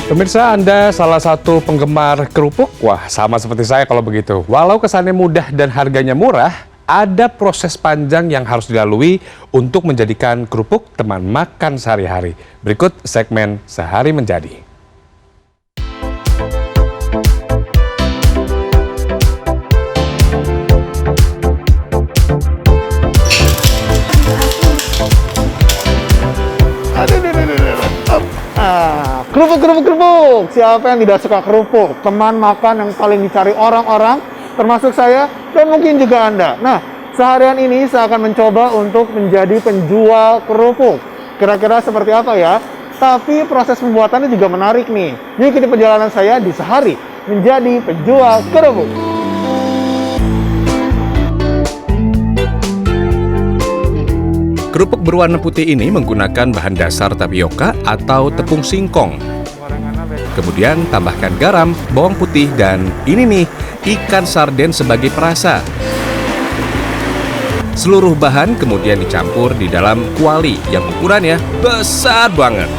Pemirsa, Anda salah satu penggemar kerupuk? Wah, sama seperti saya kalau begitu. Walau kesannya mudah dan harganya murah, ada proses panjang yang harus dilalui untuk menjadikan kerupuk teman makan sehari-hari. Berikut segmen Sehari Menjadi. Kerupuk. Siapa yang tidak suka kerupuk? Teman makan yang paling dicari orang-orang, termasuk saya dan mungkin juga Anda. Nah, seharian ini saya akan mencoba untuk menjadi penjual kerupuk. Kira-kira seperti apa ya? Tapi proses pembuatannya juga menarik nih. Yuk ikuti perjalanan saya di Sehari Menjadi Penjual Kerupuk. Kerupuk berwarna putih ini menggunakan bahan dasar tapioka atau tepung singkong. Kemudian tambahkan garam, bawang putih, dan ini nih, ikan sarden sebagai perasa. Seluruh bahan kemudian dicampur di dalam kuali yang ukurannya besar banget.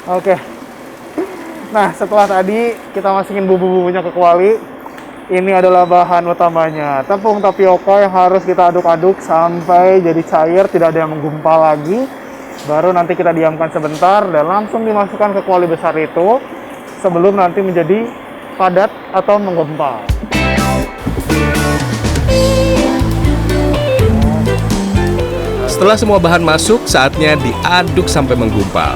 Oke. Nah, setelah tadi kita masukin bumbu-bumbunya ke kuali, ini adalah bahan utamanya. Tepung tapioka yang harus kita aduk-aduk sampai jadi cair, tidak ada yang menggumpal lagi. Baru nanti kita diamkan sebentar dan langsung dimasukkan ke kuali besar itu sebelum nanti menjadi padat atau menggumpal. Setelah semua bahan masuk, saatnya diaduk sampai menggumpal.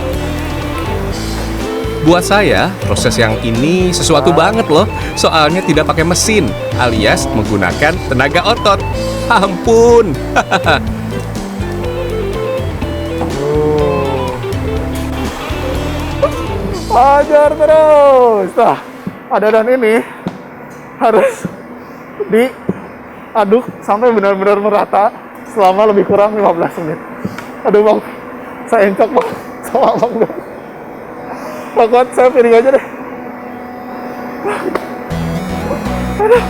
Buat saya, proses yang ini sesuatu banget loh, soalnya tidak pakai mesin, alias menggunakan tenaga otot. Ampun! Hajar terus. Nah, adonan ini harus diaduk sampai benar-benar merata selama lebih kurang 15 menit. Aduh bang, saya encok bang sama abang deh. Takut saya piring aja deh. Aduh.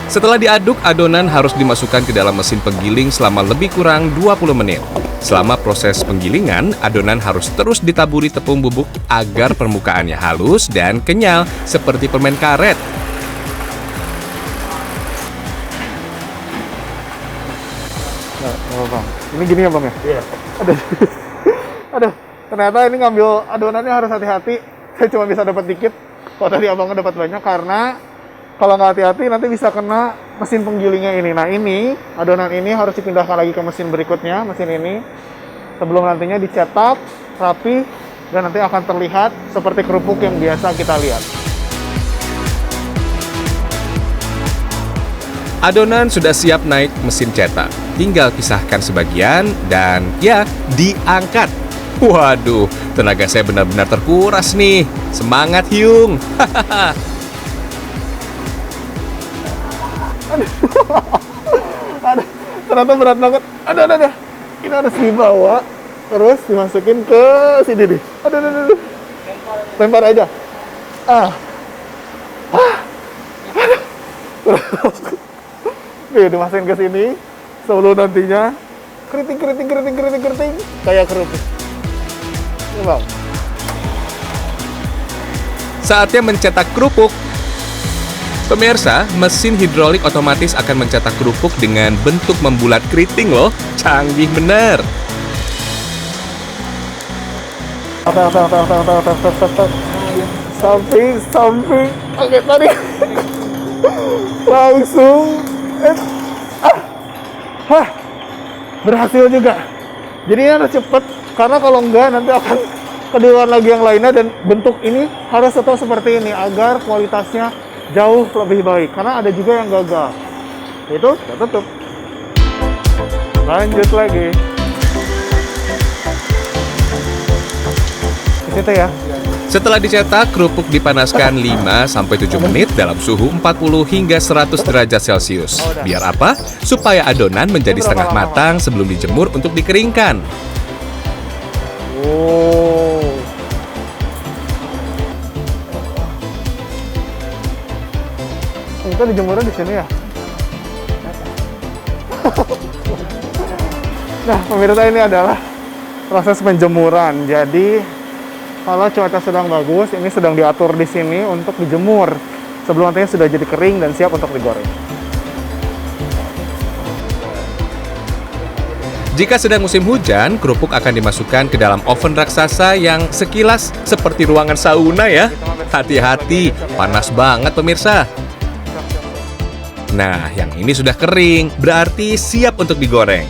Setelah diaduk, adonan harus dimasukkan ke dalam mesin penggiling selama lebih kurang 20 menit. Selama proses penggilingan, adonan harus terus ditaburi tepung bubuk agar permukaannya halus dan kenyal seperti permen karet. Nah, bang, ini gini ya bang ya? Iya. Aduh, ternyata ini ngambil adonannya harus hati-hati. Saya cuma bisa dapat dikit. Kalau tadi abangnya dapat banyak karena kalau nggak hati-hati nanti bisa kena mesin penggilingnya ini. Nah ini, adonan ini harus dipindahkan lagi ke mesin berikutnya, mesin ini. Sebelum nantinya dicetak, rapi, dan nanti akan terlihat seperti kerupuk yang biasa kita lihat. Adonan sudah siap naik mesin cetak. Tinggal pisahkan sebagian dan ya, diangkat. Waduh, tenaga saya benar-benar terkuras nih. Semangat, Hyung! Aduh, ternyata berat banget. Aduh. Ini harus dibawa, terus dimasukin ke sini nih. Aduh. Lempar aja. Nih, dimasukin ke sini. Sebelum nantinya keriting kayak kerupuk. Ini bang. Saatnya mencetak kerupuk. Pemirsa, mesin hidrolik otomatis akan mencetak kerupuk dengan bentuk membulat keriting loh. Canggih bener. Samping. Oke, tadi. Langsung. Berhasil juga. Jadi ini harus cepet, karena kalau enggak nanti akan keduluan lagi yang lainnya, dan bentuk ini harus tetap seperti ini agar kualitasnya jauh lebih baik, karena ada juga yang gagal. Itu kita tutup. Lanjut lagi. Di situ ya. Setelah dicetak, kerupuk dipanaskan 5-7 menit dalam suhu 40 hingga 100 derajat Celcius. Biar apa? Supaya adonan menjadi setengah matang sebelum dijemur untuk dikeringkan. Oh. Kita dijemurnya di sini ya. Nah, pemirsa, ini adalah proses penjemuran. Jadi, kalau cuaca sedang bagus, ini sedang diatur di sini untuk dijemur. Sebelum nantinya sudah jadi kering dan siap untuk digoreng. Jika sedang musim hujan, kerupuk akan dimasukkan ke dalam oven raksasa yang sekilas seperti ruangan sauna ya. Hati-hati, panas banget pemirsa. Nah, yang ini sudah kering, berarti siap untuk digoreng.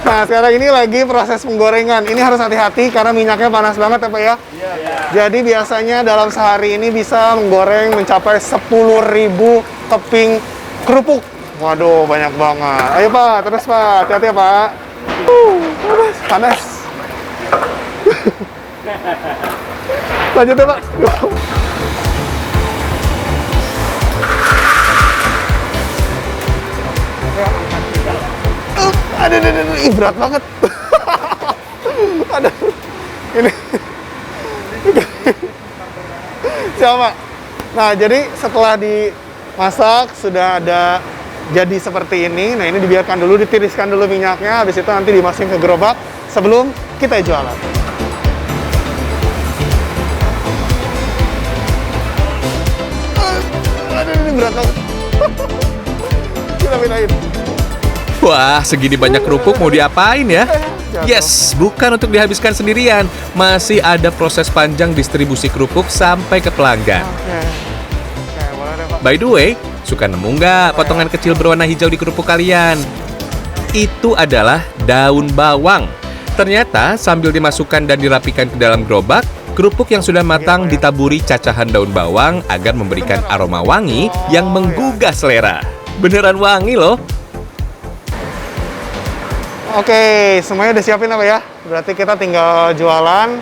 Nah, sekarang ini lagi proses penggorengan. Ini harus hati-hati karena minyaknya panas banget ya Pak ya? Jadi biasanya dalam sehari ini bisa menggoreng mencapai 10.000 keping kerupuk. Waduh, banyak banget. Ayo Pak, terus Pak. Hati-hati ya Pak. Panas. Lanjut ya Pak. Aduh, ih, berat banget. Aduh, ini. Siapa? Nah, jadi setelah dimasak sudah ada jadi seperti ini. Nah, ini dibiarkan dulu, ditiriskan dulu minyaknya. Habis itu nanti dimasukin ke gerobak sebelum kita jualan. Aduh, ini berat banget. Kita pindahin. Wah, segini banyak kerupuk mau diapain ya? Yes, bukan untuk dihabiskan sendirian. Masih ada proses panjang distribusi kerupuk sampai ke pelanggan. Oke, boleh deh Pak. By the way, suka nemu nggak potongan kecil berwarna hijau di kerupuk kalian? Itu adalah daun bawang. Ternyata sambil dimasukkan dan dirapikan ke dalam gerobak, kerupuk yang sudah matang ditaburi cacahan daun bawang agar memberikan aroma wangi yang menggugah selera. Beneran wangi loh. Oke, semuanya udah siapin apa ya? Berarti kita tinggal jualan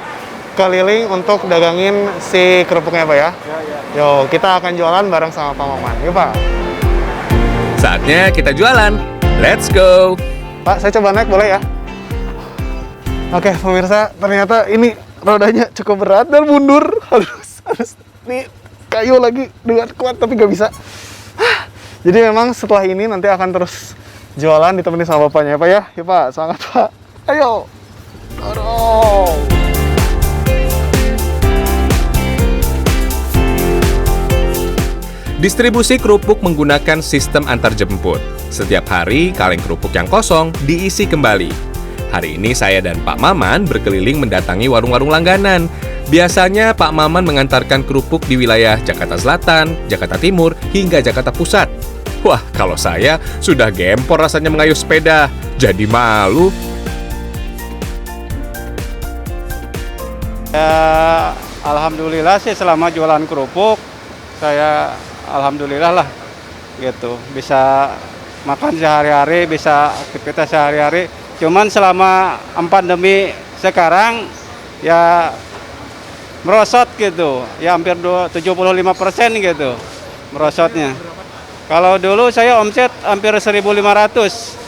keliling untuk dagangin si kerupuknya Pak ya? Yo, kita akan jualan bareng sama Pak Maman. Yuk Pak. Saatnya kita jualan. Let's go. Pak, saya coba naik boleh ya? Oke, pemirsa, ternyata ini rodanya cukup berat dan mundur. Harus nih kayu lagi dengan kuat tapi nggak bisa. Jadi memang setelah ini nanti akan terus jualan ditemenin sama bapaknya ya Pak ya? Ya Pak, semangat Pak. Ayo. Dorong. Distribusi kerupuk menggunakan sistem antar jemput. Setiap hari, kaleng kerupuk yang kosong diisi kembali. Hari ini saya dan Pak Maman berkeliling mendatangi warung-warung langganan. Biasanya Pak Maman mengantarkan kerupuk di wilayah Jakarta Selatan, Jakarta Timur, hingga Jakarta Pusat. Wah, kalau saya sudah gempor rasanya mengayuh sepeda. Jadi malu. Ya, alhamdulillah sih selama jualan kerupuk, saya alhamdulillah lah gitu. Bisa makan sehari-hari, bisa aktivitas sehari-hari. Cuman selama pandemi sekarang ya merosot gitu. Ya hampir 75% gitu merosotnya. Kalau dulu saya omset hampir 1.500.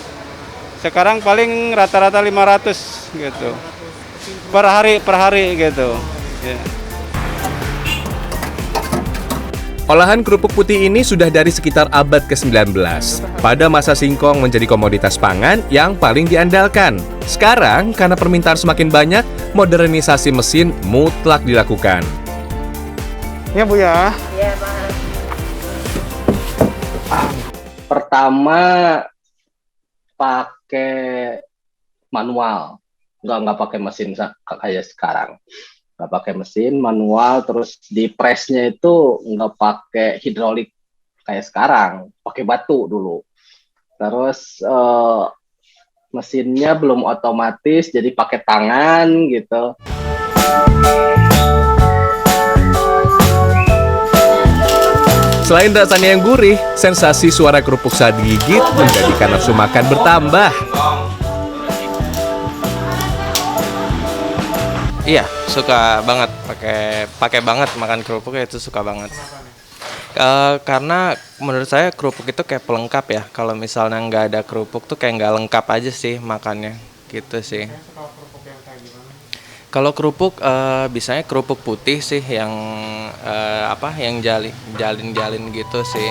Sekarang paling rata-rata 500 gitu. Per hari gitu. Ya. Olahan kerupuk putih ini sudah dari sekitar abad ke-19. Pada masa singkong menjadi komoditas pangan yang paling diandalkan. Sekarang, karena permintaan semakin banyak, modernisasi mesin mutlak dilakukan. Ya Bu ya. Iya, Pak. Pertama pakai manual, nggak pakai mesin kayak sekarang. Nggak pakai mesin, manual, terus di presnya itu nggak pakai hidrolik kayak sekarang, pakai batu dulu. Terus mesinnya belum otomatis, jadi pakai tangan gitu. Selain rasanya yang gurih, sensasi suara kerupuk saat digigit menjadikan nafsu makan bertambah. Iya, suka banget pakai banget makan kerupuk itu suka banget. Karena menurut saya kerupuk itu kayak pelengkap ya. Kalau misalnya nggak ada kerupuk tuh kayak nggak lengkap aja sih makannya, gitu sih. Kalau kerupuk biasanya kerupuk putih sih yang yang jalin gitu sih.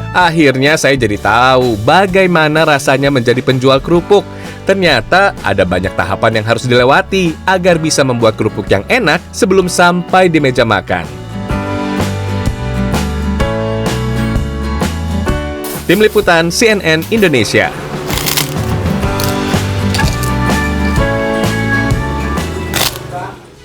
Akhirnya saya jadi tahu bagaimana rasanya menjadi penjual kerupuk. Ternyata ada banyak tahapan yang harus dilewati agar bisa membuat kerupuk yang enak sebelum sampai di meja makan. Tim Liputan CNN Indonesia.